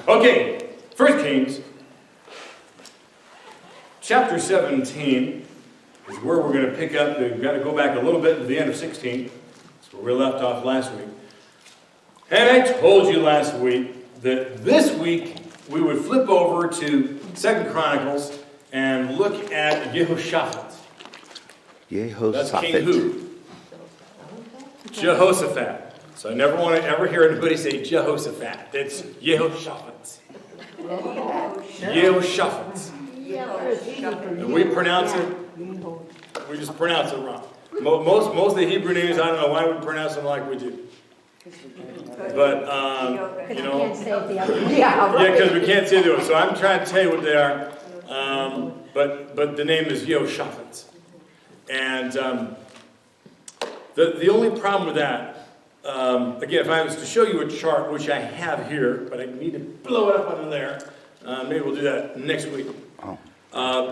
Okay, 1 Kings, chapter 17 is where we're going to pick up. We've got to go back a little bit to the end of 16. That's where we left off last week. And I told you last week that this week we would flip over to 2 Chronicles and look at Jehoshaphat. That's King who? Jehoshaphat. So I never want to ever hear anybody say Jehoshaphat. It's Jehoshaphat. Jehoshaphat. And we pronounce it, we just pronounce it wrong. Most of the Hebrew names, I don't know why we pronounce them like we do. But, you know. Yeah, because we can't say the other. So I'm trying to tell you what they are. But the name is Jehoshaphat. And the only problem with that, again, if I was to show you a chart, which I have here, but I need to blow it up under there. Maybe we'll do that next week.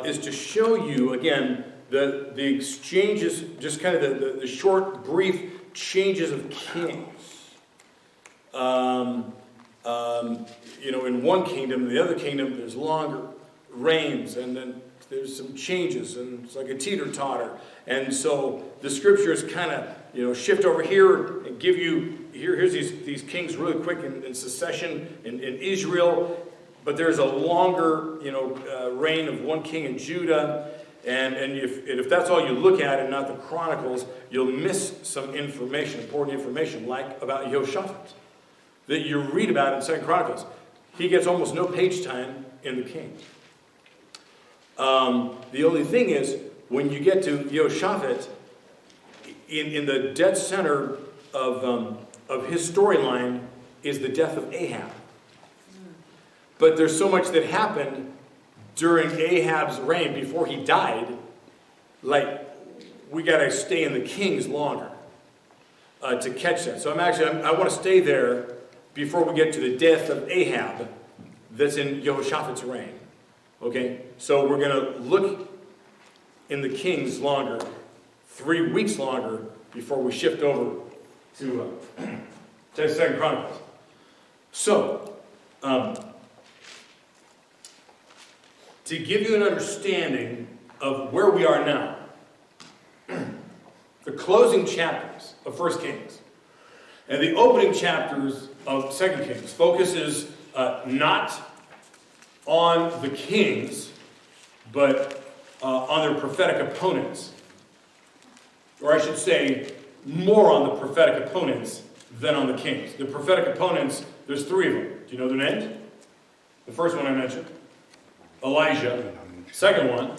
Is to show you, again, the exchanges, just kind of the short, brief changes of kings. You know, in one kingdom, the other kingdom, there's longer reigns, and then there's some changes, and it's like a teeter-totter. And so the scriptures kind of, you know, shift over here and give you, here's these kings really quick in succession in Israel. But there's a longer, you know, reign of one king in Judah. And if that's all you look at and not the Chronicles, you'll miss some information, important information, like about Jehoshaphat, that you read about in 2 Chronicles. He gets almost no page time in the King. The only thing is, when you get to Jehoshaphat, in the dead center of his storyline is the death of Ahab. But there's so much that happened during Ahab's reign before he died, like, we got to stay in the kings longer to catch that. So I want to stay there before we get to the death of Ahab that's in Jehoshaphat's reign. Okay? So we're going to look in the kings longer, 3 weeks longer, before we shift over to 2 Chronicles. So, to give you an understanding of where we are now, the closing chapters of 1 Kings and the opening chapters of 2 Kings focuses not on the kings, but on their prophetic opponents. Or I should say, more on the prophetic opponents than on the kings. The prophetic opponents, there's 3 of them. Do you know their names? The first one I mentioned, Elijah. Second one,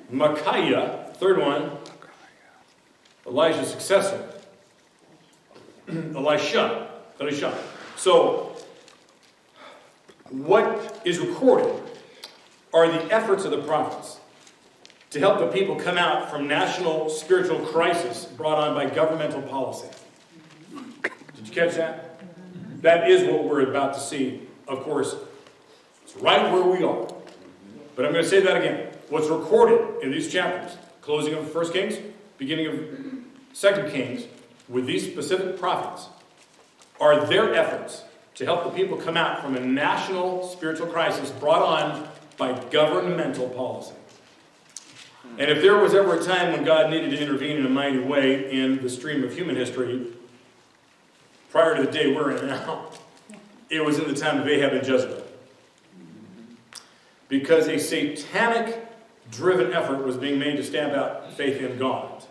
Micaiah. Third one, Elijah's successor, Elisha. So, what is recorded are the efforts of the prophets to help the people come out from national spiritual crisis brought on by governmental policy. Did you catch that? That is what we're about to see. Of course, it's right where we are. But I'm going to say that again. What's recorded in these chapters, closing of 1 Kings, beginning of 2 Kings, with these specific prophets, are their efforts to help the people come out from a national spiritual crisis brought on by governmental policy. And if there was ever a time when God needed to intervene in a mighty way in the stream of human history, prior to the day we're in now, it was in the time of Ahab and Jezebel. Because a satanic-driven effort was being made to stamp out faith in God.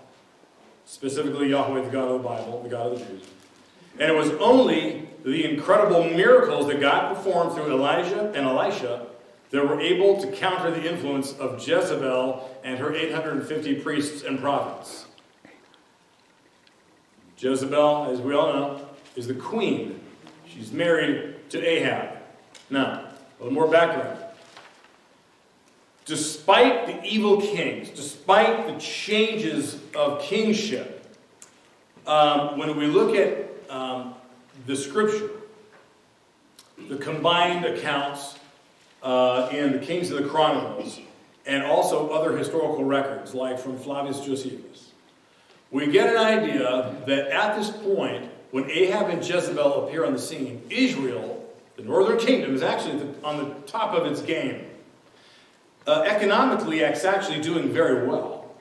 Specifically Yahweh, the God of the Bible, the God of the Jews. And it was only the incredible miracles that God performed through Elijah and Elisha that were able to counter the influence of Jezebel and her 850 priests and prophets. Jezebel, as we all know, is the queen. She's married to Ahab. Now, a little more background. Despite the evil kings, despite the changes of kingship, when we look at the scripture, the combined accounts in the Kings of the Chronicles, and also other historical records, like from Flavius Josephus, we get an idea that at this point, when Ahab and Jezebel appear on the scene, Israel The northern kingdom is actually on the top of its game. Economically, it's actually doing very well.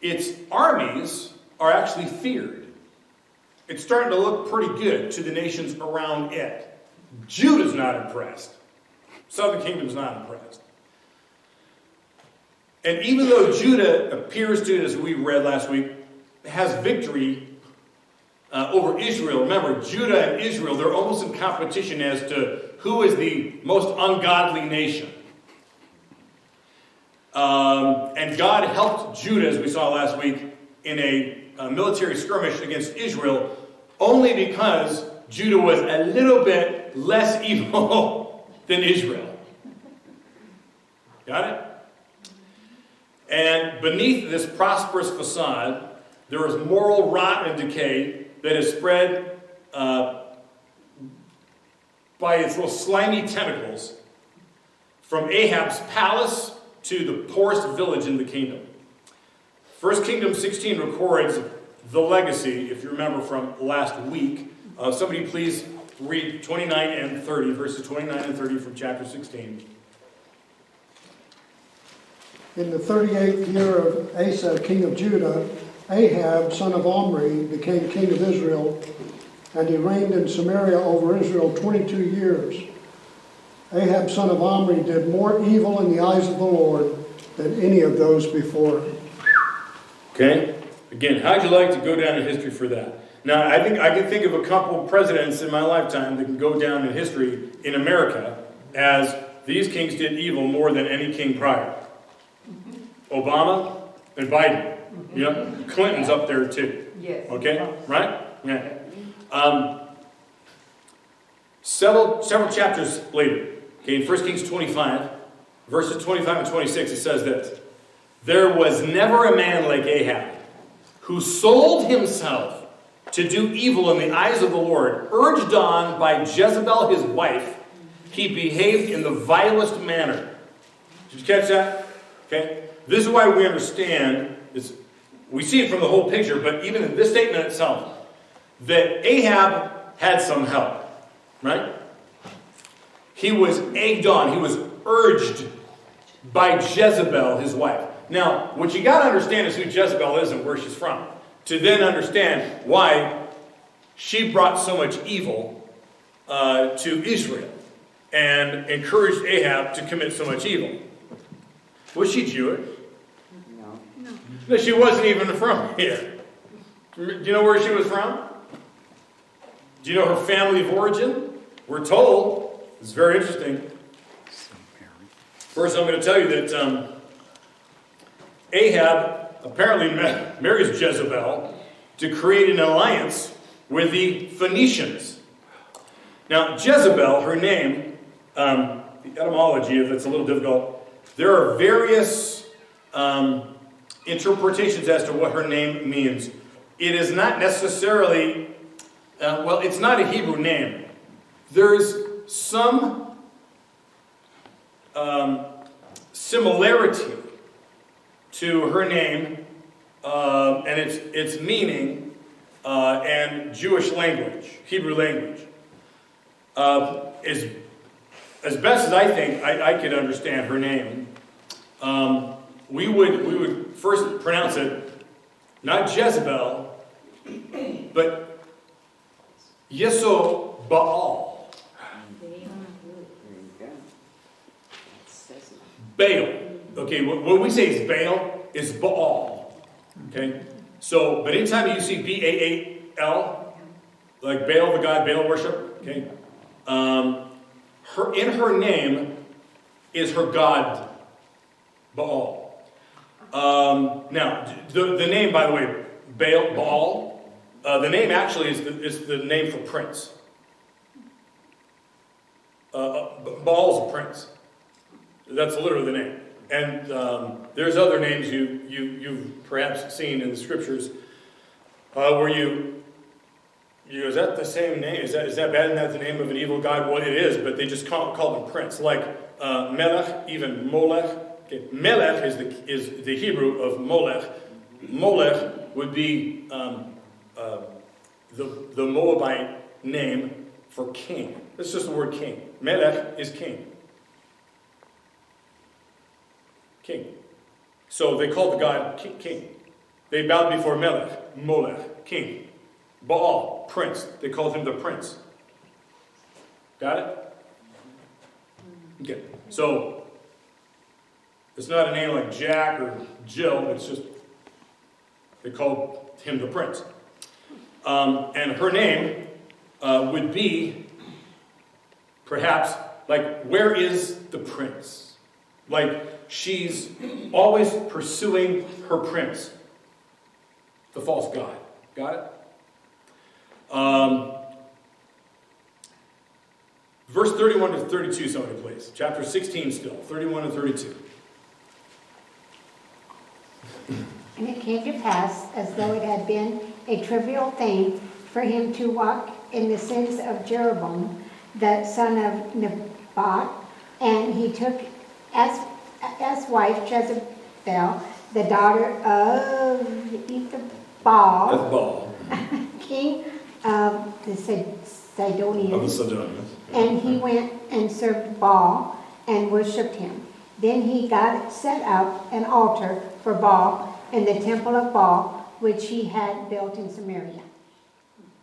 Its armies are actually feared. It's starting to look pretty good to the nations around it. Judah's not impressed. Southern kingdom's not impressed. And even though Judah appears to, as we read last week, has victory over Israel. Remember, Judah and Israel, they're almost in competition as to who is the most ungodly nation. And God helped Judah, as we saw last week, in a military skirmish against Israel, only because Judah was a little bit less evil than Israel. Got it? And beneath this prosperous facade, there is moral rot and decay that is spread by its little slimy tentacles from Ahab's palace to the poorest village in the kingdom. 1 Kingdom 16 records the legacy, if you remember from last week. Somebody please read 29 and 30, verses 29 and 30 from chapter 16. In the 38th year of Asa, king of Judah, Ahab, son of Omri, became king of Israel, and he reigned in Samaria over Israel 22 years. Ahab, son of Omri, did more evil in the eyes of the Lord than any of those before him. Okay? Again, how'd you like to go down in history for that? Now, I think I can think of a couple of presidents in my lifetime that can go down in history in America as these kings did evil more than any king prior. Obama and Biden. You know, Clinton's up there too. Yes. Okay? Right? Yeah. Several chapters later, okay, in 1 Kings 25, verses 25 and 26, it says this: there was never a man like Ahab who sold himself to do evil in the eyes of the Lord. Urged on by Jezebel his wife, he behaved in the vilest manner. Did you catch that? Okay? This is why we understand this. We see it from the whole picture, but even in this statement itself, that Ahab had some help, right? He was egged on. He was urged by Jezebel, his wife. Now, what you got to understand is who Jezebel is and where she's from, to then understand why she brought so much evil to Israel and encouraged Ahab to commit so much evil. Was she Jewish? No, she wasn't even from here. Do you know where she was from? Do you know her family of origin? We're told. It's very interesting. First, I'm going to tell you that Ahab apparently marries Jezebel to create an alliance with the Phoenicians. Now, Jezebel, her name, the etymology, if it's a little difficult, there are various interpretations as to what her name means. It is not necessarily, it's not a Hebrew name. There's some similarity to her name and its meaning and Jewish language, Hebrew language. As best as I think I could understand her name, we would first pronounce it not Jezebel, but Yeso Baal. Baal. Okay, what we say is Baal is Baal. Okay? So, but anytime you see B-A-A-L, like Baal, the god Baal worship, okay? In her name is her god Baal. Now, the name, by the way, Baal, the name actually is the name for prince. Baal is a prince. That's literally the name. And there's other names you've perhaps seen in the scriptures where you is that the same name? Is that bad? Isn't that the name of an evil god? Well, it is, but they just call them prince. Like Melech, even Moloch. Okay. Melech is the Hebrew of Moloch. Moloch would be the Moabite name for king. It's just the word king. Melech is king. King. So they called the god king. They bowed before Melech, Molech, king. Baal, prince. They called him the prince. Got it? Okay. So it's not a name like Jack or Jill. It's just they called him the prince. And her name would be perhaps like, where is the prince? Like, she's always pursuing her prince, the false god. Got it? Verse 31 to 32, somebody please. Chapter 16 still, 31 and 32. And it came to pass, as though it had been a trivial thing for him to walk in the sins of Jeroboam, the son of Nebat, and he took as wife Jezebel, the daughter of Baal, That's Baal. king of the Sidonians. Of the Sidonians. And he went and served Baal and worshipped him. Then he set up an altar for Baal in the temple of Baal, which he had built in Samaria.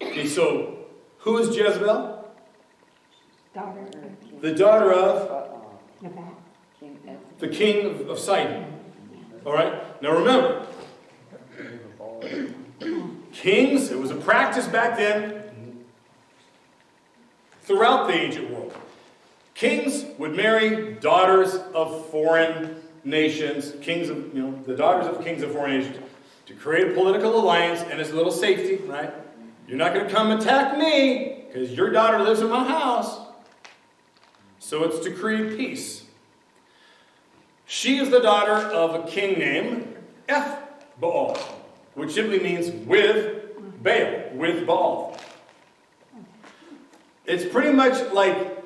Okay, so who is Jezebel? Daughter The daughter of of Nebat. the king of Sidon. All right? Now remember, kings, it was a practice back then throughout the ancient world. Kings would marry daughters of foreign nations, the daughters of kings of foreign nations, to create a political alliance and as a little safety, right? You're not going to come attack me because your daughter lives in my house. So it's to create peace. She is the daughter of a king named Baal, which simply means with Baal, with Baal. It's pretty much like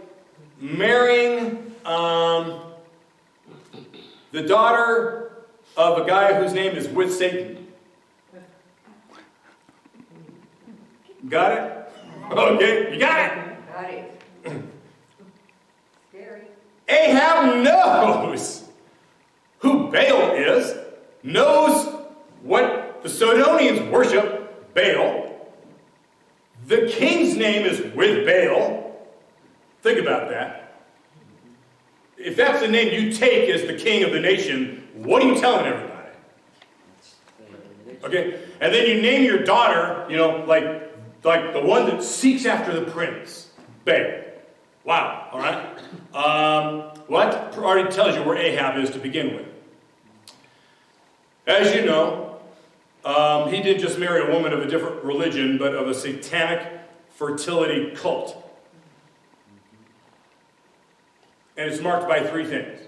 marrying the daughter of a guy whose name is with Satan. Got it? Okay, you got it. Got it. Scary. Ahab knows who Baal is, knows what the Sidonians worship, Baal. The king's name is with Baal. Think about that. If that's the name you take as the king of the nation, what are you telling everybody? Okay? And then you name your daughter, like the one that seeks after the prince, Baal. Wow, all right? Well, that already tells you where Ahab is to begin with. As you know, he didn't just marry a woman of a different religion, but of a satanic fertility cult. And it's marked by three things: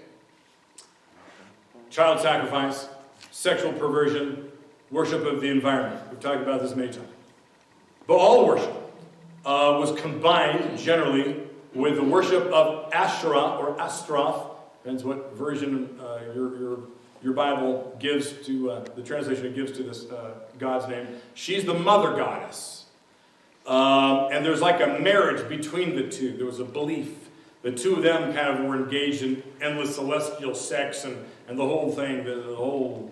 child sacrifice, sexual perversion, worship of the environment. We've talked about this many times. Baal worship was combined generally with the worship of Asherah or Astaroth, depends what version your Bible gives to, the translation it gives to this God's name. She's the mother goddess. And there's like a marriage between the two. There was a belief. The two of them kind of were engaged in endless celestial sex, and the whole thing, the whole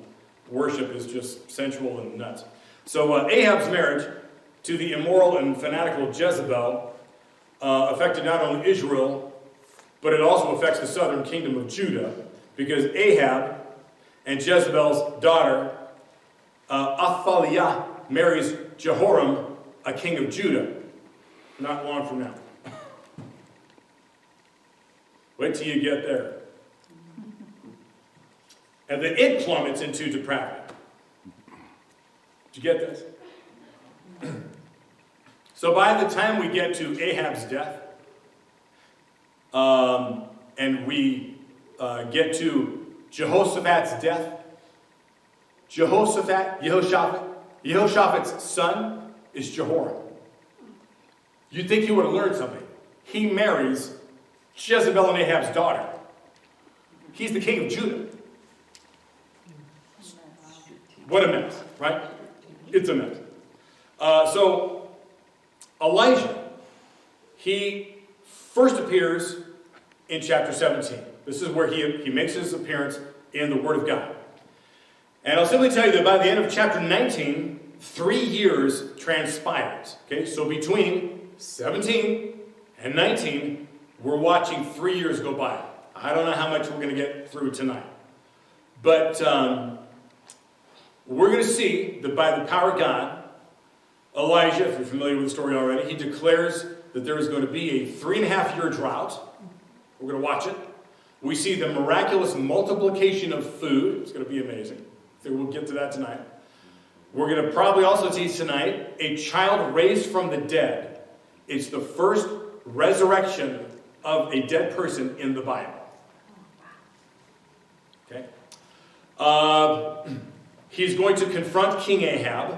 worship is just sensual and nuts. So Ahab's marriage to the immoral and fanatical Jezebel affected not only Israel, but it also affects the southern kingdom of Judah, because Ahab and Jezebel's daughter, Athaliah, marries Jehoram, a king of Judah, not long from now. Wait till you get there. And then it plummets into depravity. Did you get this? So by the time we get to Ahab's death, and we get to Jehoshaphat's death, Jehoshaphat's son is Jehoram. You'd think he would have learned something. He marries Jezebel and Ahab's daughter. He's the king of Judah. What a mess, right? It's a mess. So Elijah he first appears in chapter 17. This is where he makes his appearance in the Word of God. And I'll simply tell you that by the end of chapter 19, 3 years transpires. Okay, so between 17 and 19, we're watching 3 years go by. I don't know how much we're going to get through tonight. But we're going to see that by the power of God, Elijah, if you're familiar with the story already, he declares that there is going to be a 3.5-year drought. We're going to watch it. We see the miraculous multiplication of food. It's going to be amazing. I think we'll get to that tonight. We're going to probably also see tonight a child raised from the dead. It's the first resurrection of a dead person in the Bible. Okay? He's going to confront King Ahab.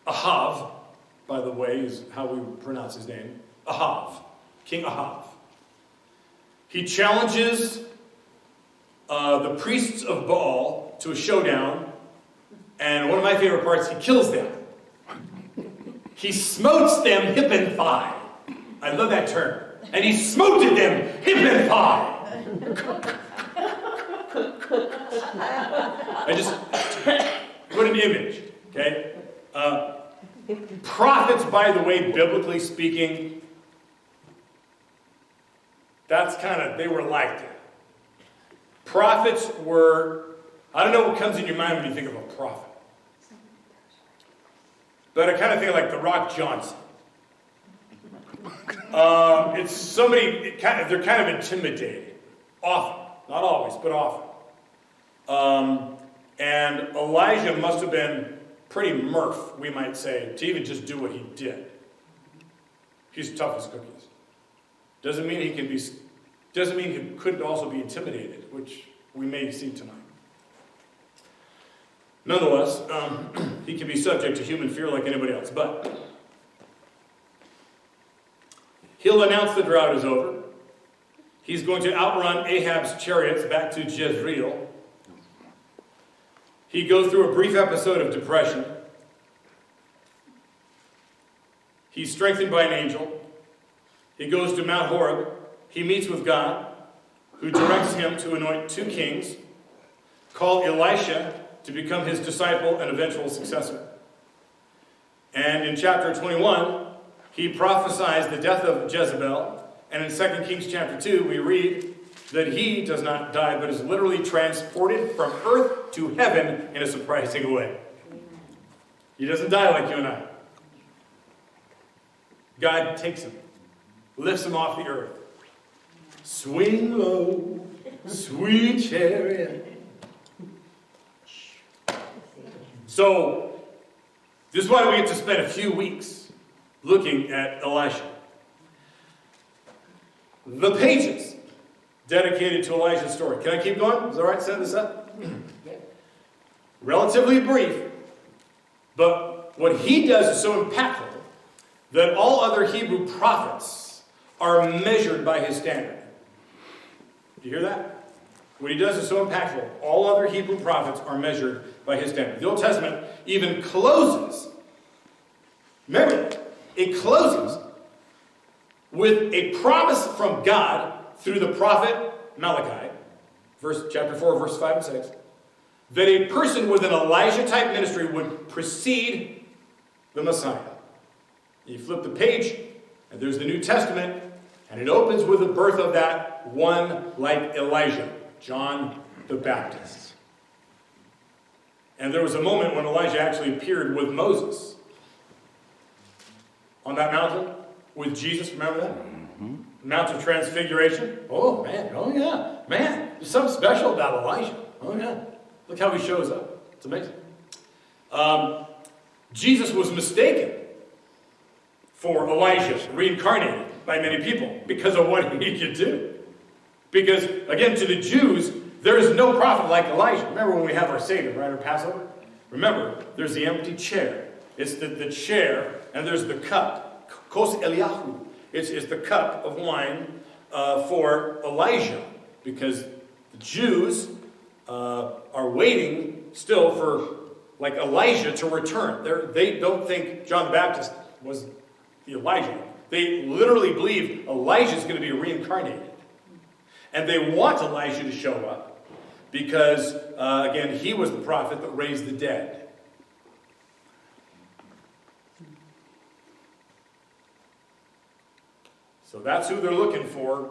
Ahav, by the way, is how we pronounce his name. Ahav. King Ahav. He challenges the priests of Baal to a showdown. And one of my favorite parts, he kills them. He smotes them hip and thigh. I love that term. And he smoted them hip and thigh. I just put an image, okay? Prophets, by the way, biblically speaking, that's kind of, they were like that. Prophets were, I don't know what comes in your mind when you think of a prophet. But I kind of think like the Rock Johnson. It's somebody, they're kind of intimidating. Often. Not always, but often. And Elijah must have been pretty murph, we might say, to even just do what he did. He's tough as cookies. Doesn't mean he couldn't also be intimidated, which we may see tonight. Nonetheless, he can be subject to human fear like anybody else. But he'll announce the drought is over. He's going to outrun Ahab's chariots back to Jezreel. He goes through a brief episode of depression. He's strengthened by an angel. He goes to Mount Horeb. He meets with God, who directs him to anoint 2 kings, call Elisha to become his disciple and eventual successor. And in chapter 21, he prophesies the death of Jezebel. And in 2 Kings chapter 2, we read that he does not die, but is literally transported from earth to heaven in a surprising way. He doesn't die like you and I. God takes him, lifts him off the earth. Swing low, sweet chariot. So, this is why we get to spend a few weeks looking at Elisha. The pages dedicated to Elijah's story. Can I keep going? Is it all right to set this up? Relatively brief, but what he does is so impactful that all other Hebrew prophets are measured by his standard. Do you hear that? What he does is so impactful. All other Hebrew prophets are measured by his standard. The Old Testament even closes, remember, it closes with a promise from God through the prophet Malachi, chapter 4, verse 5 and 6, that a person with an Elijah-type ministry would precede the Messiah. You flip the page, and there's the New Testament, and it opens with the birth of that one like Elijah, John the Baptist. And there was a moment when Elijah actually appeared with Moses on that mountain with Jesus. Remember that? Mm-hmm. Mount of Transfiguration. Oh, man. Oh, yeah. Man, there's something special about Elijah. Oh, yeah. Look how he shows up. It's amazing. Jesus was mistaken for Elijah, reincarnated by many people because of what he could do. Because, again, to the Jews, there is no prophet like Elijah. Remember when we have our Seder, right, our Passover? Remember, there's the empty chair. It's the chair, and there's the cup. Kos Eliyahu. It's the cup of wine for Elijah. Because the Jews are waiting still for, like, Elijah to return. They don't think John the Baptist was the Elijah They literally believe Elijah is going to be reincarnated. And they want Elijah to show up because, again, he was the prophet that raised the dead. So that's who they're looking for.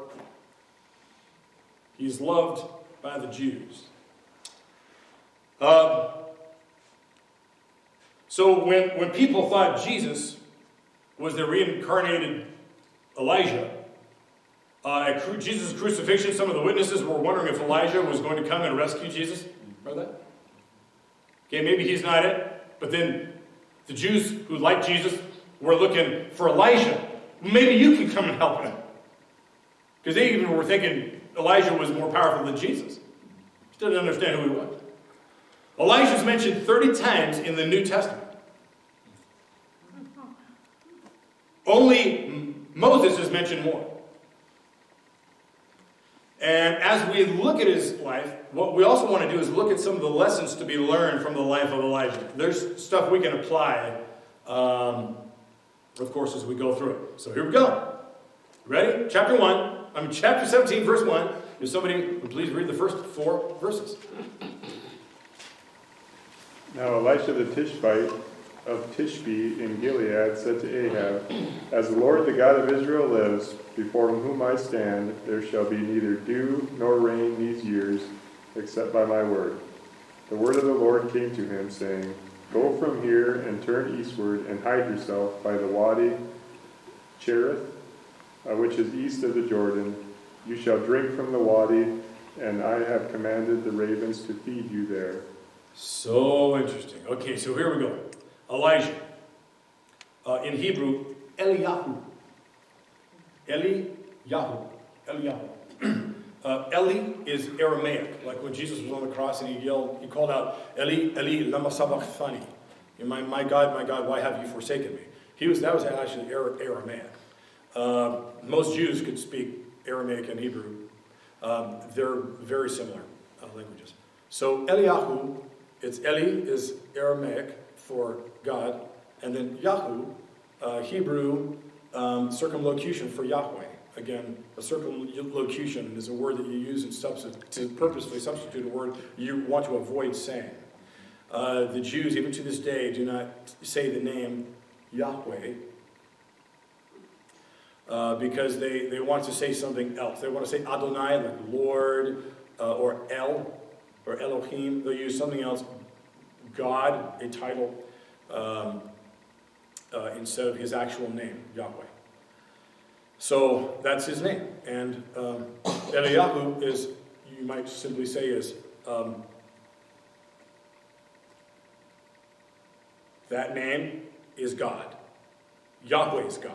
He's loved by the Jews. So when people thought Jesus was the reincarnated Elijah, at Jesus' crucifixion, some of the witnesses were wondering if Elijah was going to come and rescue Jesus. Remember that? Okay, maybe he's not it. But then the Jews who liked Jesus were looking for Elijah. Maybe you can come and help him. Because they even were thinking Elijah was more powerful than Jesus. Just didn't understand who he was. Elijah's mentioned 30 times in the New Testament. Only Moses is mentioned more. And as we look at his life, what we also want to do is look at some of the lessons to be learned from the life of Elijah. There's stuff we can apply, of course, as we go through it. So here we go. Ready? Chapter 17, verse 1. If somebody would please read the first 4 verses. Now Elisha the Tishbite of Tishbe in Gilead said to Ahab, As the Lord the God of Israel lives, before whom I stand, there shall be neither dew nor rain these years, except by my word. The word of the Lord came to him, saying, Go from here and turn eastward and hide yourself by the Wadi Cherith, which is east of the Jordan. You shall drink from the Wadi, and I have commanded the ravens to feed you there. So interesting. Okay, so here we go. Elijah. In Hebrew, Eliyahu. Eliyahu. Eli is Aramaic. Like when Jesus was on the cross and he called out, Eli, Eli, lama sabachthani. My God, why have you forsaken me? That was actually Aramaic. Most Jews could speak Aramaic and Hebrew. They're very similar languages. So Eliyahu, it's Eli is Aramaic for God, and then Yahu, Hebrew circumlocution for Yahweh. Again, a circumlocution is a word that you use to purposefully substitute a word you want to avoid saying. The Jews, even to this day, do not say the name Yahweh because they want to say something else. They want to say Adonai, like Lord, or El, or Elohim. They'll use something else, God, a title, instead of his actual name, Yahweh. So that's his name. And Eliyahu is, you might simply say, is that name is God. Yahweh is God.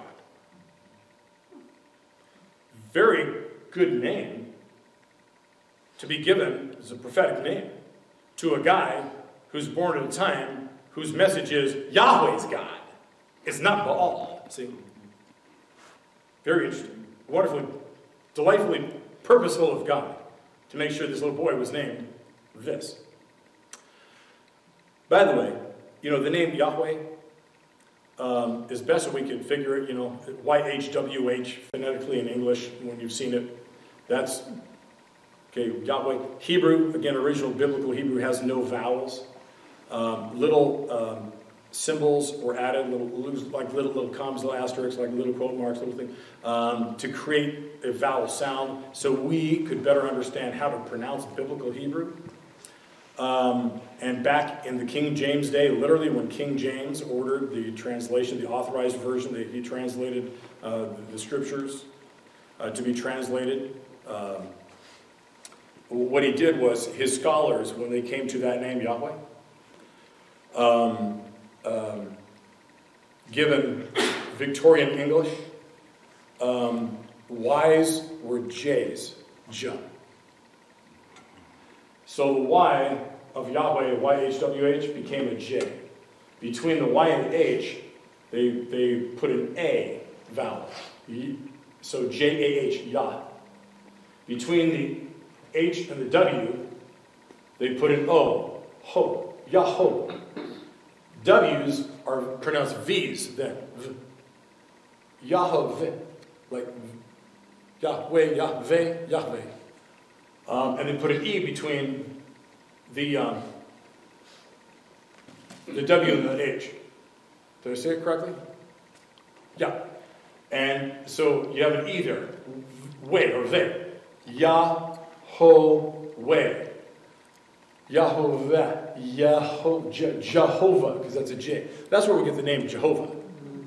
Very good name to be given as a prophetic name to a guy who's born at a time whose message is Yahweh's God. It's not Baal. See? Very interesting. Wonderfully, delightfully purposeful of God to make sure this little boy was named this. By the way, the name Yahweh, as best as we can figure it, YHWH phonetically in English, when you've seen it, that's, okay, Yahweh. Hebrew, again, original biblical Hebrew has no vowels. Little symbols were added, little commas, little asterisks, like little quote marks, little thing, to create a vowel sound so we could better understand how to pronounce biblical Hebrew. And back in the King James day, literally when King James ordered the translation, the authorized version, he translated the scriptures to be translated. What he did was his scholars, when they came to that name, Yahweh, given Victorian English, Y's were J's, Jah. So the Y of Yahweh, YHWH, became a J. Between the Y and the H, they put an A vowel. So J-A-H, Yah. Between the H and the W, they put an O, Ho, Yahoo. W's are pronounced V's then. Yahweh, like Yahweh, Yahweh, Yahweh. And they put an E between the W and the H. Did I say it correctly? Yeah. And so you have an E there. Way or they. Yahweh. Jehovah, because that's a J. That's where we get the name Jehovah.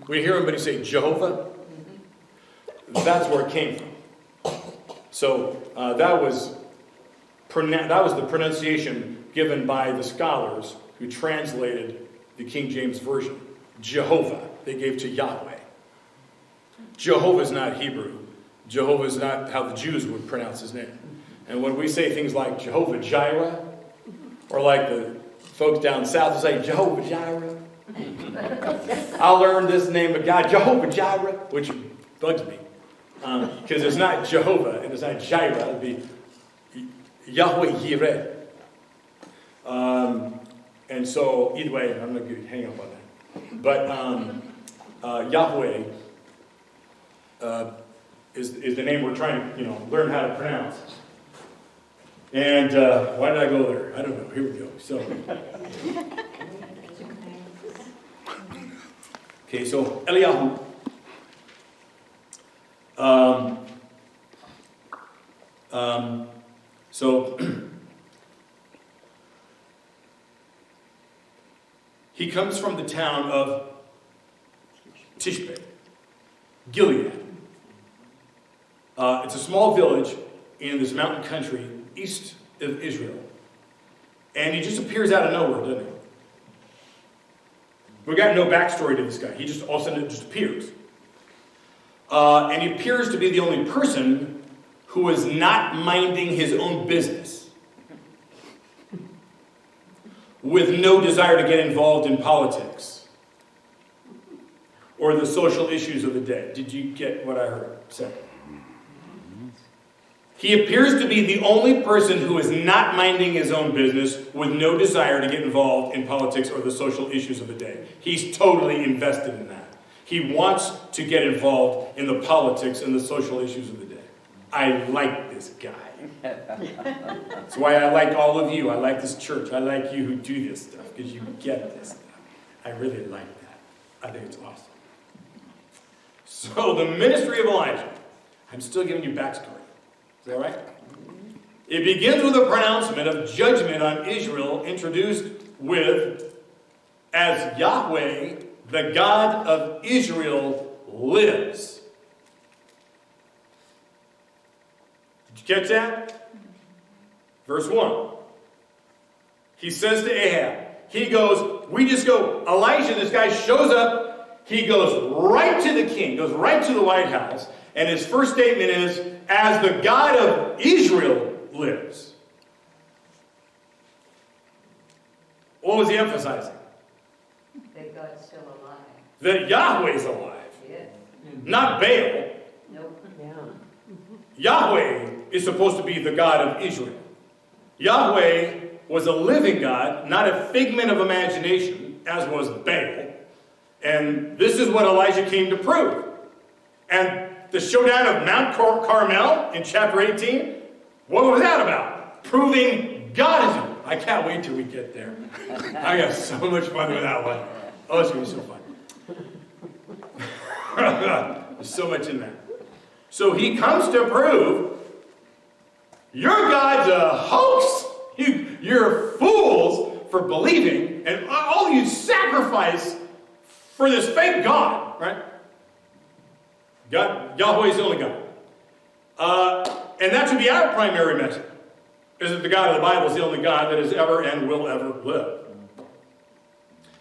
We hear everybody say Jehovah. That's where it came from. So that was the pronunciation given by the scholars who translated the King James Version. Jehovah, they gave to Yahweh. Jehovah is not Hebrew. Jehovah is not how the Jews would pronounce his name. And when we say things like Jehovah Jireh, or like the folks down south who say Jehovah Jireh, I learned this name of God, Jehovah Jireh, which bugs me. Because it's not Jehovah and it's not Jireh, it'd be Yahweh Yireh. And so, either way, I'm not going to hang up on that. But Yahweh is the name we're trying to learn how to pronounce. And why did I go there? I don't know. Here we go. So, okay, so Eliyahu. So he comes from the town of Tishbe, Gilead. It's a small village in this mountain country east of Israel. And he just appears out of nowhere, doesn't he? We got no backstory to this guy. He just all of a sudden just appears. And he appears to be the only person who is not minding his own business, with no desire to get involved in politics or the social issues of the day. Did you get what I heard say? He appears to be the only person who is not minding his own business, with no desire to get involved in politics or the social issues of the day. He's totally invested in that. He wants to get involved in the politics and the social issues of the day. I like this guy. That's why I like all of you. I like this church. I like you who do this stuff, because you get this stuff. I really like that. I think it's awesome. So the ministry of Elijah. I'm still giving you backstory. Is that right? It begins with a pronouncement of judgment on Israel, introduced with, as Yahweh, the God of Israel, lives. Did you catch that? Verse 1. He says to Ahab, Elijah, this guy shows up, he goes right to the king, goes right to the White House, and his first statement is, as the God of Israel lives. What was he emphasizing? That God's still alive. That Yahweh's alive. Yes. Not Baal. Nope. Yeah. Yahweh is supposed to be the God of Israel. Yahweh was a living God, not a figment of imagination, as was Baal. And this is what Elijah came to prove. And the showdown of Mount Carmel in chapter 18, what was that about? Proving God is real. I can't wait till we get there. I got so much fun with that one. Oh, it's going to be so fun. There's so much in that. So he comes to prove your God's a hoax. You're fools for believing, and all you sacrifice for this fake God, right? God, Yahweh is the only God. And that should be our primary message, is that the God of the Bible is the only God that has ever and will ever live.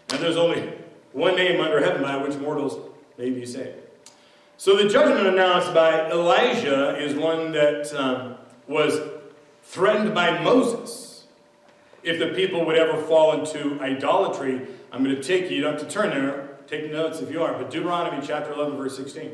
And there's only one name under heaven by which mortals may be saved. So the judgment announced by Elijah is one that was threatened by Moses. If the people would ever fall into idolatry, I'm going to take you don't have to turn there, take notes if you are, but Deuteronomy chapter 11, verse 16.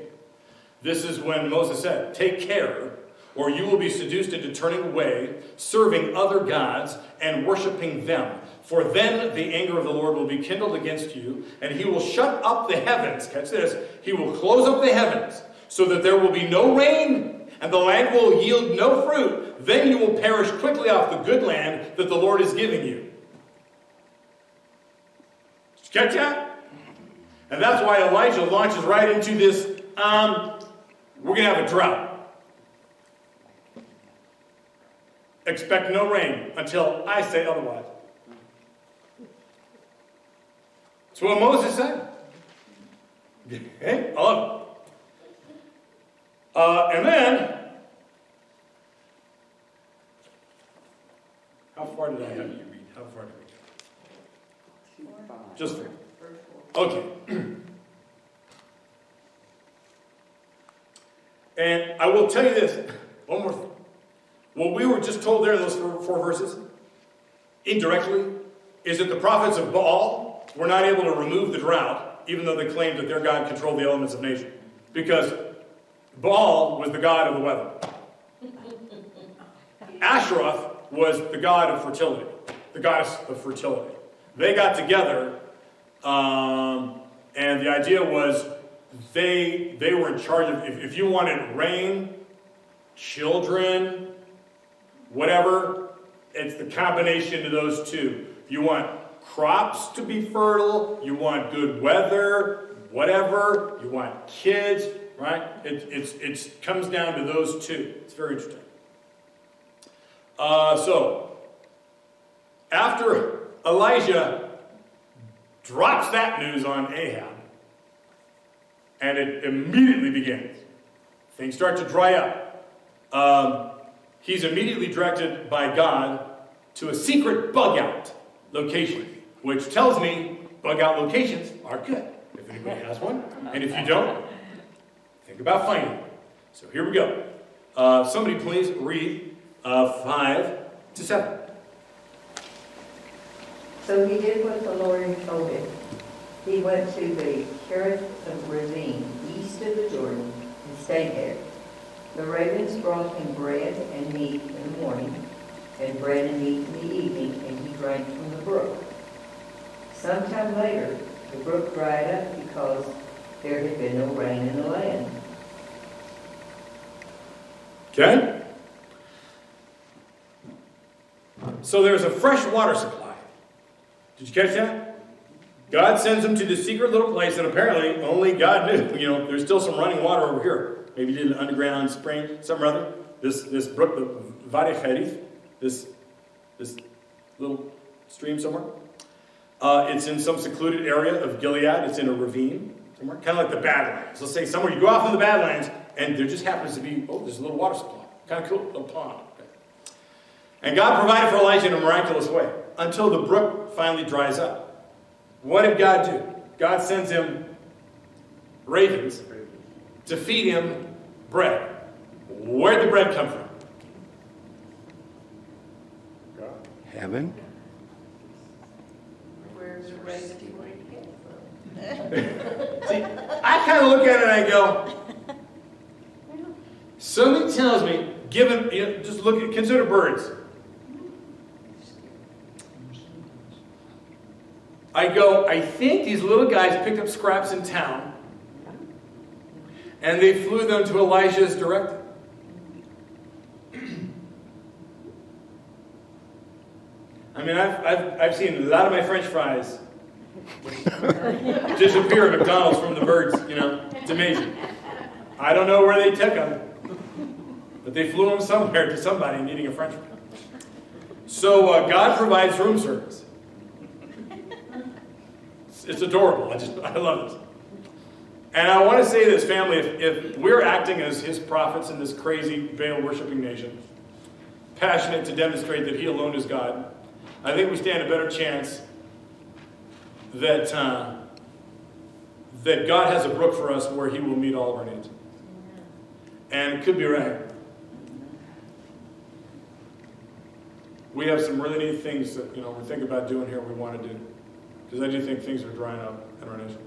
This is when Moses said, take care, or you will be seduced into turning away, serving other gods, and worshiping them. For then the anger of the Lord will be kindled against you, and he will shut up the heavens. Catch this. He will close up the heavens, so that there will be no rain, and the land will yield no fruit. Then you will perish quickly off the good land that the Lord is giving you. Did you catch that? And that's why Elijah launches right into this, we're going to have a drought. Expect no rain until I say otherwise. That's what Moses said. Okay, I love it. And then, how far did I have you read? How far did we go? Just 4. Okay. And I will tell you this, one more thing. What we were just told there in those 4 verses, indirectly, is that the prophets of Baal were not able to remove the drought, even though they claimed that their God controlled the elements of nature. Because Baal was the god of the weather. Asheroth was the god of fertility, the goddess of fertility. They got together, and the idea was they were in charge of, if you wanted rain, children, whatever, it's the combination of those two. You want crops to be fertile, you want good weather, whatever, you want kids, right? It comes down to those two. It's very interesting. So, after Elijah drops that news on Ahab, and it immediately begins. Things start to dry up. He's immediately directed by God to a secret bug-out location, which tells me bug-out locations are good, if anybody has one. And if you don't, think about finding one. So here we go. Somebody please read 5 to 7. So he did what the Lord told him. He went to the Cherith of Ravine, east of the Jordan, and stayed there. The ravens brought him bread and meat in the morning, and bread and meat in the evening, and he drank from the brook. Sometime later, the brook dried up because there had been no rain in the land. Okay? So there's a fresh water supply. Did you catch that? God sends him to this secret little place that apparently only God knew. You know, there's still some running water over here. Maybe you did an underground spring, something or other. This brook, the Vade Cherith, this little stream somewhere. It's in some secluded area of Gilead. It's in a ravine somewhere, kind of like the Badlands. Let's say somewhere you go off in the Badlands, and there just happens to be, there's a little water supply. Kind of cool, little pond. Okay. And God provided for Elijah in a miraculous way until the brook finally dries up. What did God do? God sends him ravens to feed him bread. Where'd the bread come from? God. Heaven? Where's the raven came from? See, I kind of look at it and I go, something tells me, given, just look at, consider birds. I go, I think these little guys picked up scraps in town and they flew them to Elijah's directive. I mean, I've seen a lot of my French fries disappear at McDonald's from the birds, It's amazing. I don't know where they took them, but they flew them somewhere to somebody needing a French fry. So God provides room service. It's adorable. I love this. And I want to say this, family, if we're acting as his prophets in this crazy Baal-worshipping nation, passionate to demonstrate that he alone is God, I think we stand a better chance that God has a brook for us where he will meet all of our needs. And it could be right. We have some really neat things that, we're thinking about doing here we want to do. Because I do think things are drying up in our nation.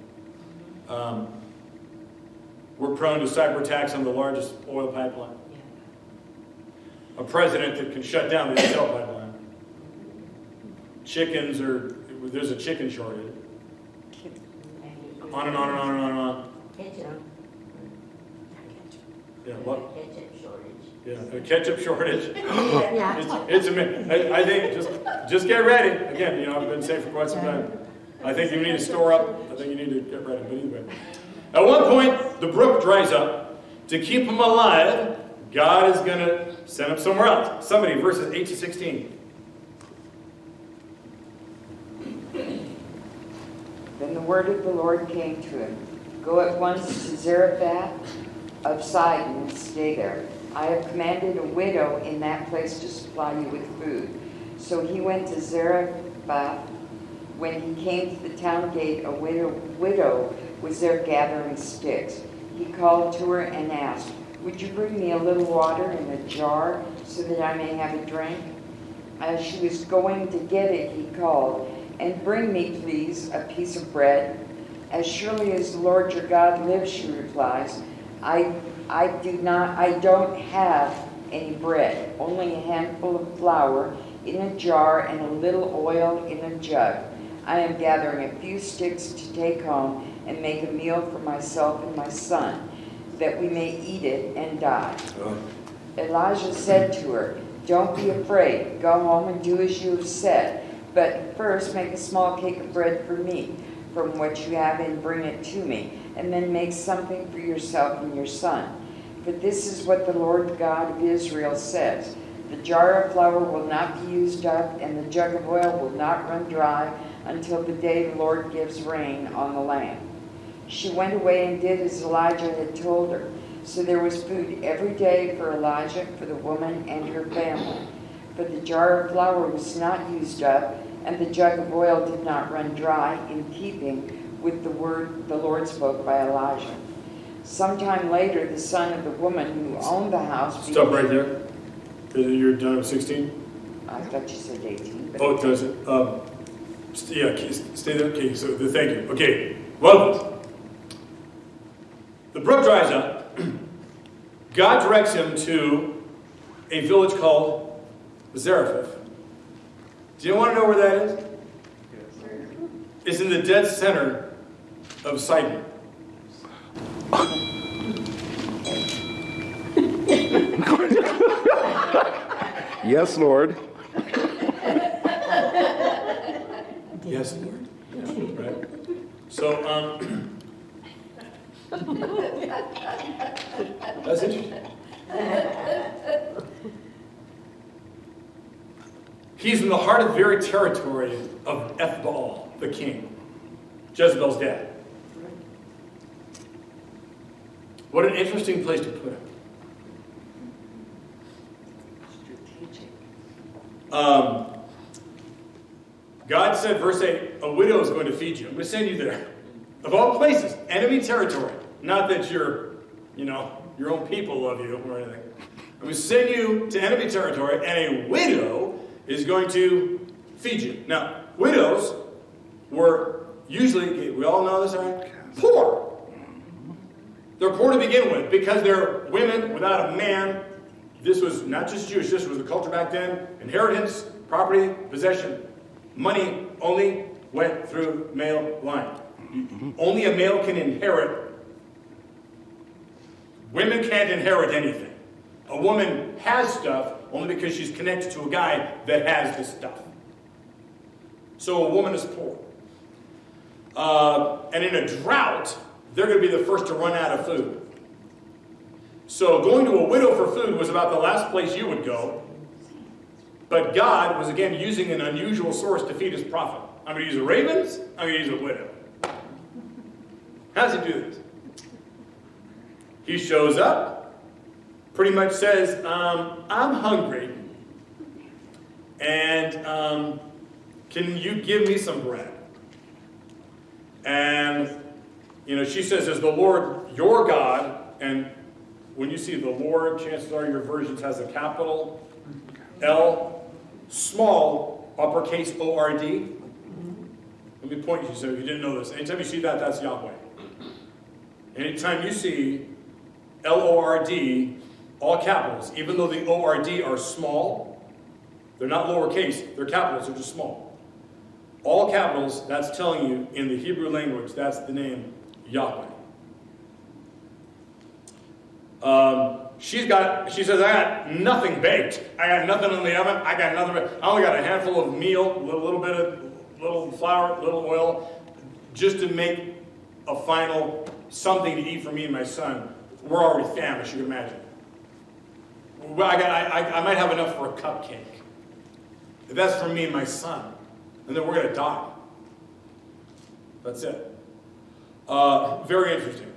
We're prone to cyber attacks on the largest oil pipeline. A president that can shut down the Shell pipeline. chickens or there's a chicken shortage. On and on and on and on and on. Ketchup. Yeah, what? Ketchup shortage. Yeah, a ketchup shortage. Yeah. It's I think just get ready. Again, you know, I've been saying for quite some time. I think you need to store up. I think you need to get ready. But anyway, at one point the brook dries up. To keep them alive, God is going to send them somewhere else. Somebody, verses 8 to 16. Then the word of the Lord came to him. Go at once to Zarephath of Sidon and stay there. I have commanded a widow in that place to supply you with food. So he went to Zarephath. When he came to the town gate, a widow was there gathering sticks. He called to her and asked, would you bring me a little water in a jar so that I may have a drink? As she was going to get it, he called, and bring me, please, a piece of bread. As surely as the Lord your God lives, she replies, I don't have any bread, only a handful of flour in a jar and a little oil in a jug. I am gathering a few sticks to take home and make a meal for myself and my son, that we may eat it and die. Elijah said to her, don't be afraid. Go home and do as you have said. But first make a small cake of bread for me from what you have and bring it to me. And then make something for yourself and your son. For this is what the Lord God of Israel says. The jar of flour will not be used up, and the jug of oil will not run dry until the day the Lord gives rain on the land. She went away and did as Elijah had told her. So there was food every day for Elijah, for the woman and her family. For the jar of flour was not used up, and the jug of oil did not run dry, in keeping with the word the Lord spoke by Elijah. Sometime later, the son of the woman who owned the house... Stop right there. You're done with 16? I thought you said 18. But Oh, does it? Yeah, stay there. Okay, so thank you. Okay, well, the brook dries up. God directs him to a village called Zarephath. Do you want to know where that is? It's in the dead center of Sidon. Yes, Lord. Yes, Lord. Right. So, that's interesting. He's in the heart of the very territory of Baal, the king, Jezebel's dad. What an interesting place to put him. God said, verse 8, a widow is going to feed you. I'm going to send you there. Of all places, enemy territory. Not that your own people love you or anything. I'm going to send you to enemy territory, and a widow is going to feed you. Now, widows were usually, we all know this, right? Poor. They're poor to begin with because they're women without a man. This was not just Jewish, this was the culture back then. Inheritance, property, possession. Money only went through male line. Only a male can inherit. Women can't inherit anything. A woman has stuff only because she's connected to a guy that has the stuff. So a woman is poor. And in a drought, they're going to be the first to run out of food. So going to a widow for food was about the last place you would go. But God was again using an unusual source to feed his prophet. I'm going to use the ravens, I'm going to use a widow. How does he do this? He shows up, pretty much says, I'm hungry, and can you give me some bread? And, she says, as the Lord your God, and when you see the Lord, chances are your versions has a capital L, small, uppercase O-R-D. Let me point you, so if you didn't know this. Anytime you see that, that's Yahweh. Anytime you see L-O-R-D, all capitals, even though the O-R-D are small, they're not lowercase, they're capitals, they're just small. All capitals, that's telling you in the Hebrew language, that's the name Yahweh. She says, I got nothing baked. I got nothing in the oven. I only got a handful of meal, a little bit of flour, a little oil, just to make a final something to eat for me and my son. We're already famished, you can imagine. Well, I might have enough for a cupcake. That's for me and my son. And then we're going to die. That's it. Very interesting.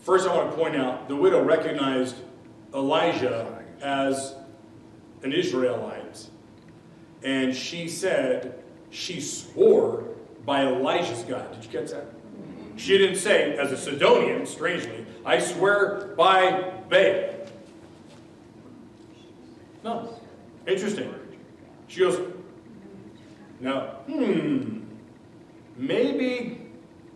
First, I want to point out, the widow recognized Elijah as an Israelite. And she swore by Elijah's God. Did you catch that? She didn't say, as a Sidonian, strangely, I swear by Baal. No. Interesting. She goes, no. Maybe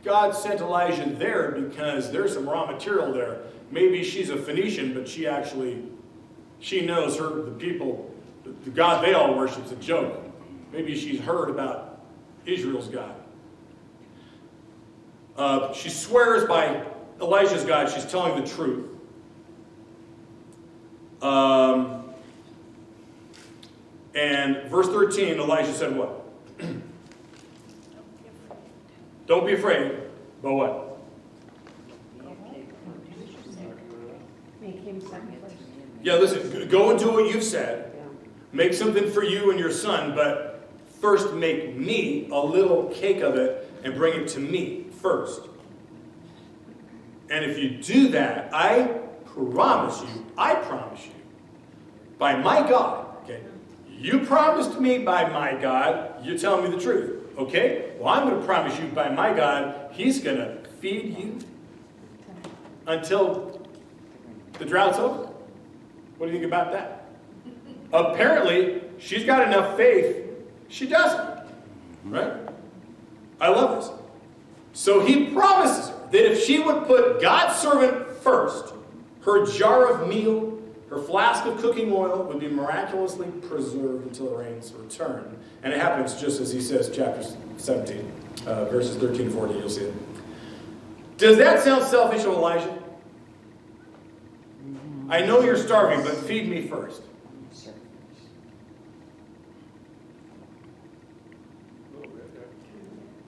God sent Elijah there because there's some raw material there. Maybe she's a Phoenician, but she knows the people, the God they all worship is a joke. Maybe she's heard about Israel's God. She swears by Elijah's God. She's telling the truth. And verse 13, Elijah said what? Don't be afraid, but what? Make him something first. Yeah, listen, go and do what you've said. Make something for you and your son, but first make me a little cake of it and bring it to me first. And if you do that, I promise you, by my God, okay? You promised me by my God, you're telling me the truth. Okay? Well, I'm going to promise you by my God, he's going to feed you until the drought's over. What do you think about that? Apparently, she's got enough faith. She doesn't. Right? I love this. So he promises her that if she would put God's servant first, her jar of meal, her flask of cooking oil would be miraculously preserved until the rains return. And it happens just as he says, chapter 17, verses 13 and 14, you'll see it. Does that sound selfish of Elijah? I know you're starving, but feed me first.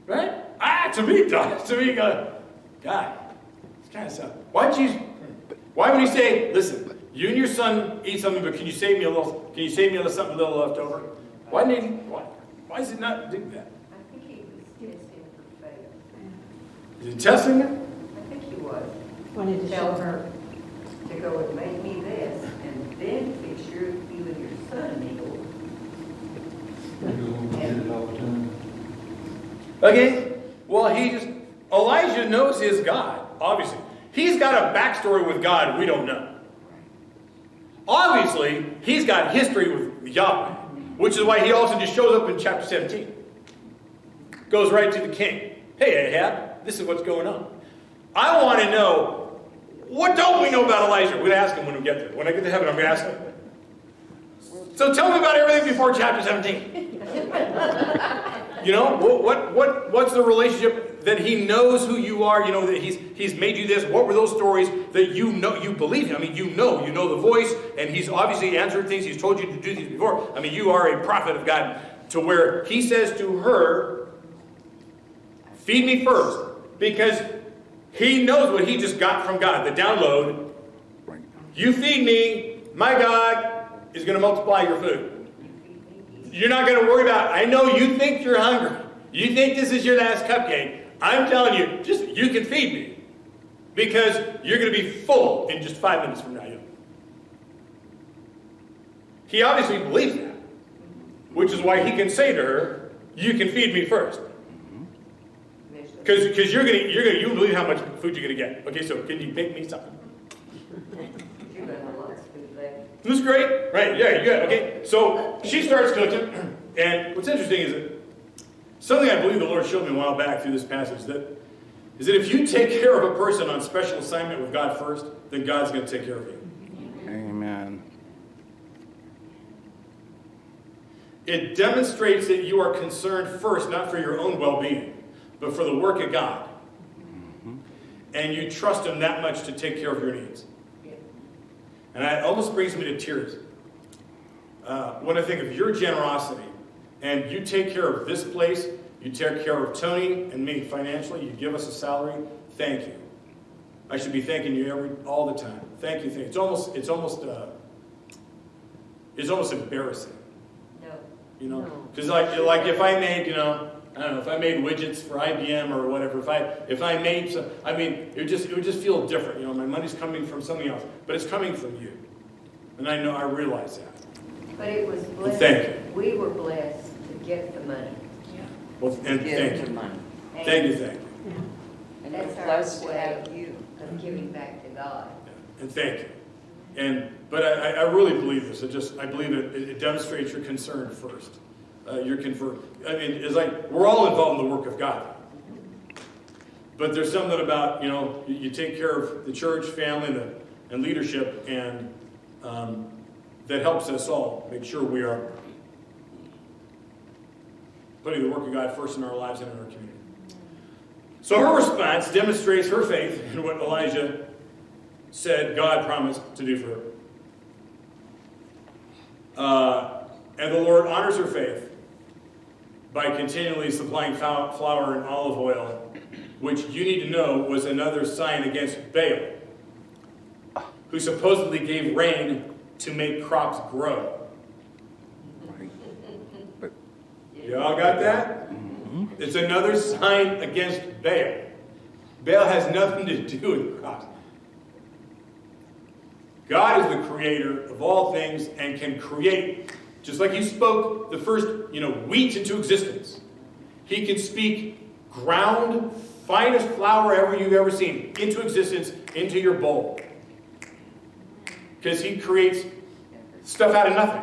Right? To me, God, it's kind of selfish. Why would he say, listen, you and your son eat something, but can you save me something a little left over? Why does it not do that? I think he was testing for faith. Is he testing it? I think he was. Wanted to Tell show her to go and make me this, and then fix you and your son a meal. Okay, well, Elijah knows his God, obviously. He's got a backstory with God we don't know. Obviously, he's got history with Yahweh, which is why he also just shows up in chapter 17. Goes right to the king. Hey, Ahab, this is what's going on. I want to know, what don't we know about Elijah? We're going to ask him when we get there. When I get to heaven, I'm going to ask him. So tell me about everything before chapter 17. You know, what's the relationship that he knows who you are? You know, that he's made you this. What were those stories that you know, you believe him? I mean, you know the voice, and he's obviously answered things. He's told you to do things before. I mean, you are a prophet of God, to where he says to her, feed me first, because he knows what he just got from God, the download. You feed me, my God is going to multiply your food. You're not going to worry about it. I know you think you're hungry. You think this is your last cupcake. I'm telling you, you can feed me. Because you're going to be full in just 5 minutes from now. He obviously believes that. Which is why he can say to her, you can feed me first. Because you believe how much food you're going to get. Okay, so can you make me something? This is great, right? Yeah. Okay, so she starts cooking, and what's interesting is that something I believe the Lord showed me a while back through this passage is that if you take care of a person on special assignment with God first, then God's going to take care of you. Amen. It demonstrates that you are concerned first, not for your own well-being, but for the work of God. And you trust Him that much to take care of your needs. And it almost brings me to tears when I think of your generosity. And you take care of this place, you take care of Tony and me financially, you give us a salary. Thank you. I should be thanking you all the time. Thank you. It's almost embarrassing. You know, because like if I made, I don't know, if I made widgets for IBM or whatever, if I made some, it would just feel different. My money's coming from something else, but it's coming from you, and I realize that. But it was blessed. Thank you. We were blessed to get the money. Well, and thank you. Money. Thank you. And That's we're our blessed to way have you. of giving back to God. And thank you. But I really believe this. I believe it demonstrates your concern first. It's like we're all involved in the work of God. But there's something about, you take care of the church, family, and leadership, and that helps us all make sure we are putting the work of God first in our lives and in our community. So her response demonstrates her faith in what Elijah said God promised to do for her. And the Lord honors her faith by continually supplying flour and olive oil, which you need to know was another sign against Baal, who supposedly gave rain to make crops grow. Y'all got that? It's another sign against Baal. Baal has nothing to do with crops. God is the creator of all things and can create, just like He spoke the first, wheat into existence. He can speak ground, finest flour ever you've ever seen, into existence, into your bowl. Because He creates stuff out of nothing.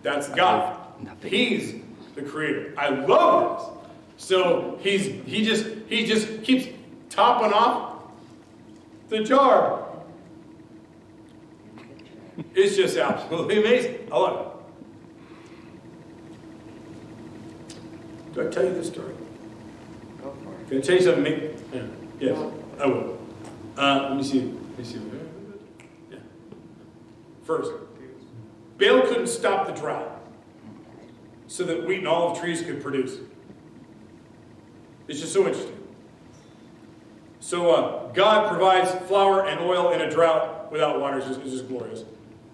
That's God. He's the creator. I love this. So he just keeps topping off the jar. It's just absolutely amazing. I love it. Do I tell you this story? Go for it. Can I tell you something? Yes, I will. Let me see. Yeah. First, Baal couldn't stop the drought so that wheat and olive trees could produce. It's just so interesting. So God provides flour and oil in a drought without water. It's just glorious.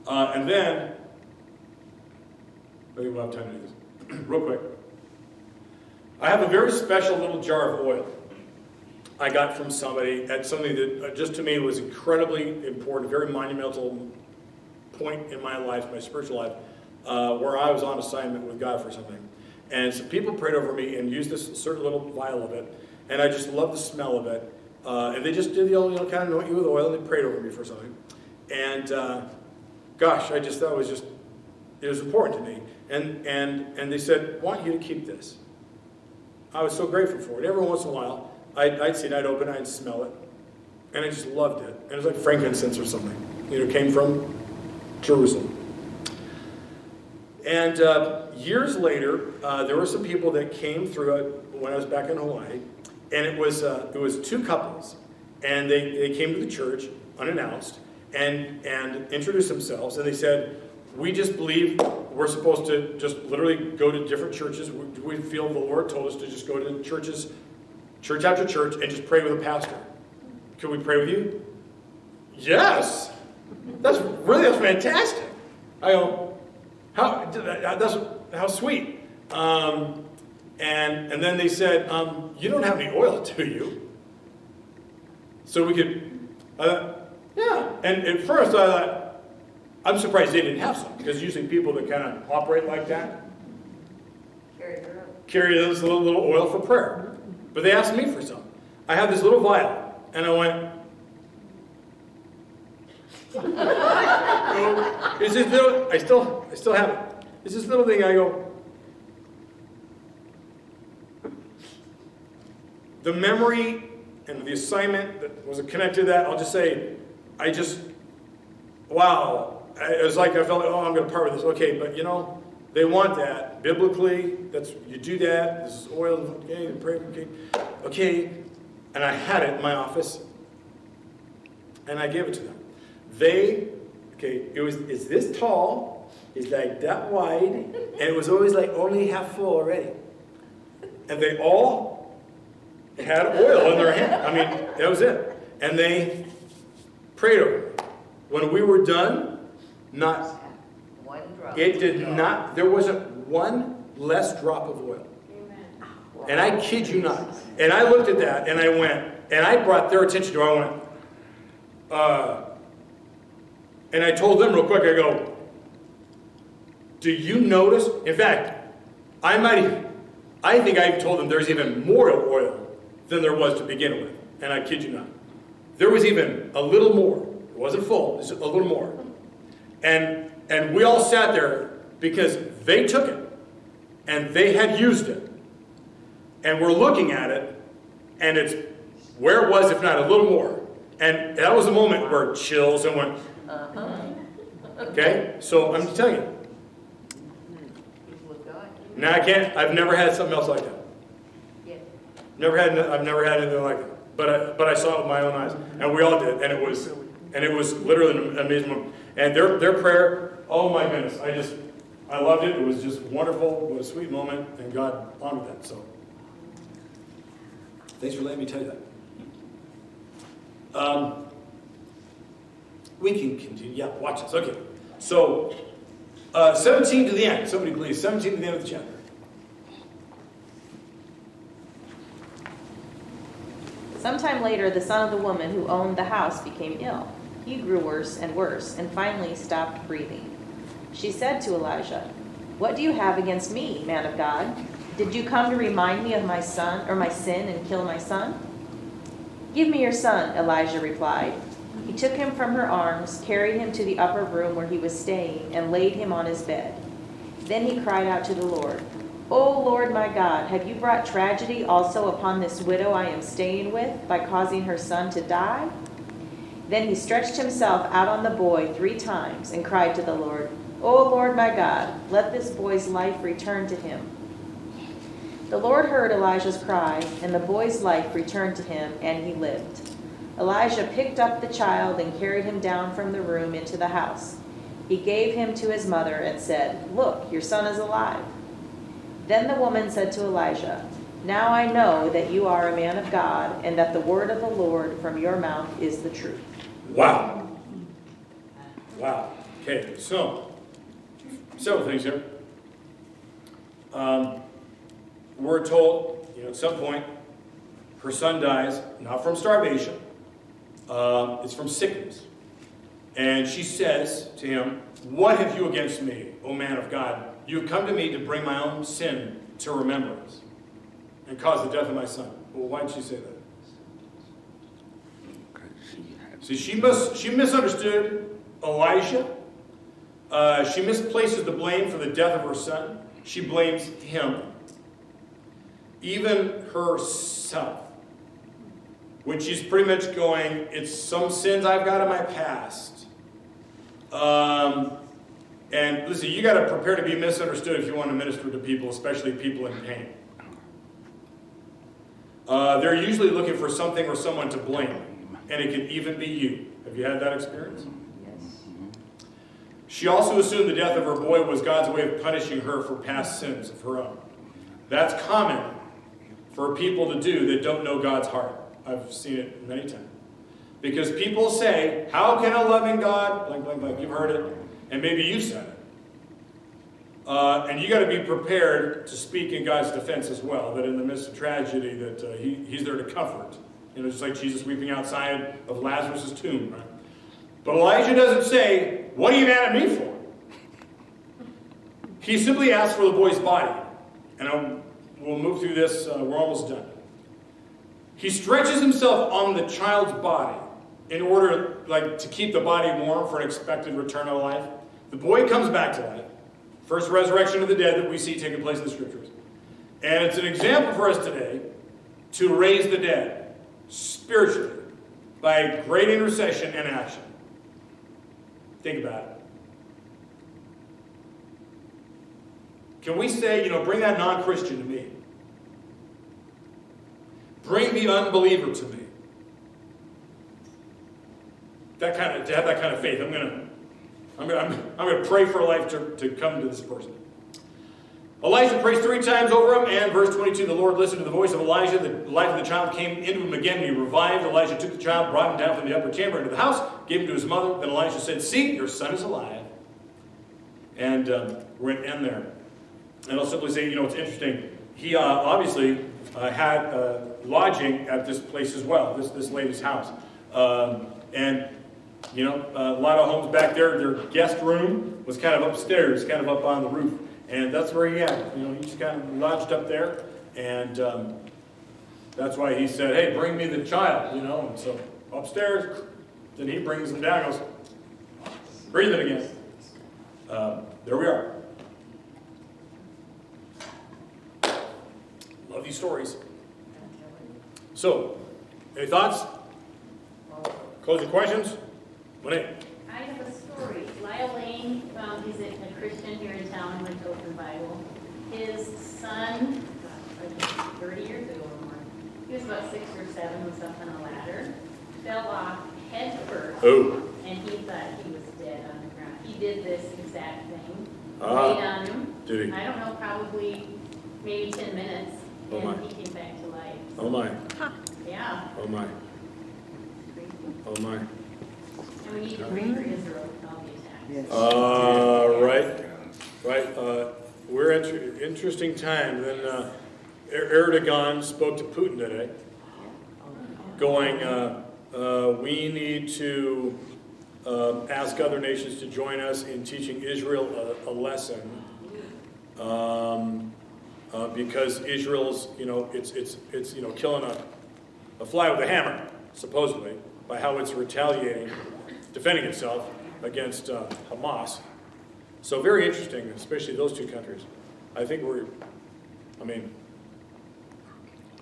And then, I think we'll have time to do this real quick. I have a very special little jar of oil I got from somebody at something that just to me was incredibly important, a very monumental point in my life, my spiritual life, where I was on assignment with God for something. And some people prayed over me and used this certain little vial of it, and I just loved the smell of it. And they just did the old, kind of anoint you with oil, and they prayed over me for something. And gosh, I just thought it was important to me. And they said, I want you to keep this. I was so grateful for it. Every once in a while, I'd see it, I'd open it, I'd smell it, and I just loved it. And it was like frankincense or something. It came from Jerusalem. And years later, there were some people that came through it when I was back in Hawaii, and it was two couples, and they came to the church unannounced and introduced themselves, and they said, we just believe we're supposed to just literally go to different churches. We feel the Lord told us to just go to churches, church after church, and just pray with a pastor. Can we pray with you? Yes. That's fantastic. I go, how sweet. And then they said, you don't have any oil, do you? So we could, yeah. And at first I thought, I'm surprised they didn't have some, because usually people that kind of operate like that carry this little oil for prayer. But they asked me for some. I have this little vial, and I went, it's this little, I still have it. It's this little thing, I go, the memory and the assignment that was connected to that, I'll just say, wow. It was like I felt like, I'm going to part with this. Okay, but They want that. Biblically, you do that. This is oil, okay, pray, okay. And I had it in my office, and I gave it to them. It's this tall, it's like that wide, and it was always like only half full already. And they all had oil in their hand. I mean, that was it. And they prayed over it. When we were done, One drop. it did not, there wasn't one less drop of oil. And I kid you not. And I looked at that and I went, and I brought their attention to it. I went, and I told them real quick, I go, do you notice? In fact, I think I told them there's even more oil than there was to begin with. And I kid you not. There was even a little more. It wasn't full, it was a little more. And we all sat there because they took it and they had used it. And we're looking at it, and it's where it was, if not a little more. And that was a moment where chills and went, okay? So I'm just telling you. Now I've never had something else like that. I've never had anything like that. But I saw it with my own eyes. And we all did. And it was literally an amazing moment. And their prayer, oh my goodness, I loved it. It was just wonderful. What a sweet moment. And God honored that. So thanks for letting me tell you that. We can continue. Yeah, watch this. Okay. So 17 to the end. Somebody please. 17 to the end of the chapter. Sometime later, the son of the woman who owned the house became ill. He grew worse, and finally stopped breathing. She said to Elijah, "What do you have against me, man of God? Did you come to remind me of my son, or my sin, and kill my son?" "Give me your son," Elijah replied. He took him from her arms, carried him to the upper room where he was staying, and laid him on his bed. Then he cried out to the Lord, "O Lord my God, have you brought tragedy also upon this widow I am staying with by causing her son to die?" Then he stretched himself out on the boy 3 times and cried to the Lord, "O Lord my God, let this boy's life return to him." The Lord heard Elijah's cry, and the boy's life returned to him, and he lived. Elijah picked up the child and carried him down from the room into the house. He gave him to his mother and said, "Look, your son is alive." Then the woman said to Elijah, "Now I know that you are a man of God, and that the word of the Lord from your mouth is the truth." Wow. Wow. Okay, so several things here. We're told, at some point, her son dies, not from starvation, it's from sickness. And she says to him, "What have you against me, O man of God? You have come to me to bring my own sin to remembrance and cause the death of my son." Well, why did she say that? See, she misunderstood Elijah. She misplaces the blame for the death of her son. She blames him. Even herself. When she's pretty much going, it's some sins I've got in my past. And listen, you got to prepare to be misunderstood if you want to minister to people, especially people in pain. They're usually looking for something or someone to blame. And it can even be you. Have you had that experience? Yes. She also assumed the death of her boy was God's way of punishing her for past sins of her own. That's common for people to do that don't know God's heart. I've seen it many times. Because people say, "How can a loving God," blank, blank, blank, you've heard it, and maybe you said it. And you got to be prepared to speak in God's defense as well, that in the midst of tragedy, that he's there to comfort. Just like Jesus weeping outside of Lazarus' tomb, right? But Elijah doesn't say, "What are you mad at me for?" He simply asks for the boy's body. And we'll move through this, we're almost done. He stretches himself on the child's body in order to keep the body warm for an expected return to life. The boy comes back to life. First resurrection of the dead that we see taking place in the scriptures. And it's an example for us today to raise the dead spiritually by great intercession and action. Think about it. Can we say, bring that non-Christian to me? Bring the unbeliever to me. To have that kind of faith, I'm gonna pray for a life to come to this person. Elijah prays 3 times over him, and verse 22, the Lord listened to the voice of Elijah. The life of the child came into him again, and he revived. Elijah took the child, brought him down from the upper chamber into the house, gave him to his mother. Then Elijah said, see, your son is alive. And we're going to end there. And I'll simply say, it's interesting. He obviously had lodging at this place as well, this lady's house. And a lot of homes back there, their guest room was kind of upstairs, kind of up on the roof. And that's where he had, he just kind of lodged up there. And that's why he said, hey, bring me the child, And so upstairs, then he brings him down and goes, breathe it again. There we are. Love these stories. So, any thoughts? Closing questions? Monet. I have a story. Lyle Lane, he's a Christian here in town, went to Open Bible. His son, like 30 years ago or more, he was about 6 or 7, was up on a ladder, fell off head first, and he thought he was dead on the ground. He did this exact thing. Laid on him. Did he? I don't know, probably maybe 10 minutes, Oh my. and he came back to life. Oh my. Yeah. Oh my. Oh my. And we need to pray for Israel with all the attacks. Right. We're interesting time. Then Erdogan spoke to Putin today, going, we need to ask other nations to join us in teaching Israel a lesson, because Israel's, it's killing a fly with a hammer, supposedly, by how it's retaliating, defending itself against Hamas. So very interesting, especially those 2 countries. I think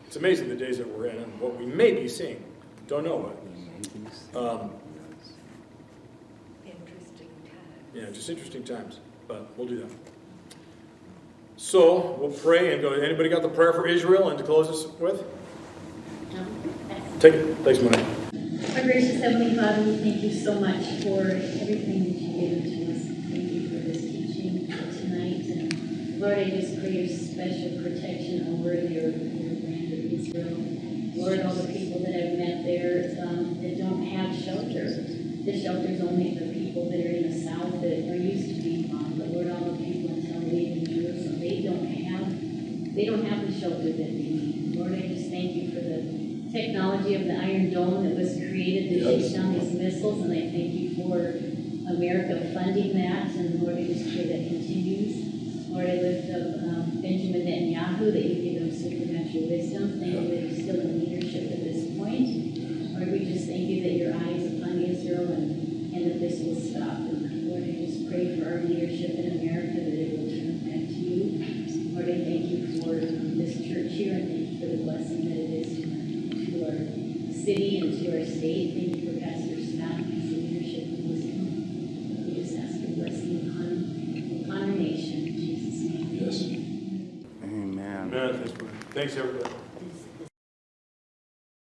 it's amazing the days that we're in and what we may be seeing. Don't know what. Interesting time. Yeah, just interesting times, but we'll do that. So we'll pray and go. Anybody got the prayer for Israel and to close us with? Take it. Thanks, Monet. Our gracious Heavenly Father, we thank you so much for everything that you've given to us. Thank you for this teaching tonight. And Lord, I just pray your special protection over your land of Israel. Lord, all the people that I've met there that don't have shelter. The shelter's only for people that are in the south that are used to being bombed. But Lord, all the people in Tel Aviv and Jerusalem, they don't have the shelter that they need. Lord, I just thank you for the technology of the Iron Dome that was created to shoot down these missiles, and I thank you for America funding that, and Lord, I just pray that continues. Lord, I lift up Benjamin Netanyahu, that you give him supernatural wisdom. Thank you that he's still in leadership at this point. Lord, we just thank you that your eye is upon Israel and that this will stop. And Lord, I just pray for our leadership in America, that it will turn back to you. Lord, I thank you for this church here, and thank you for the blessing that it is to our city and to our state. Thank you for Pastor Scott and his leadership and wisdom. We just ask a blessing upon our nation. In Jesus' name. Amen. Amen. Thanks, everybody.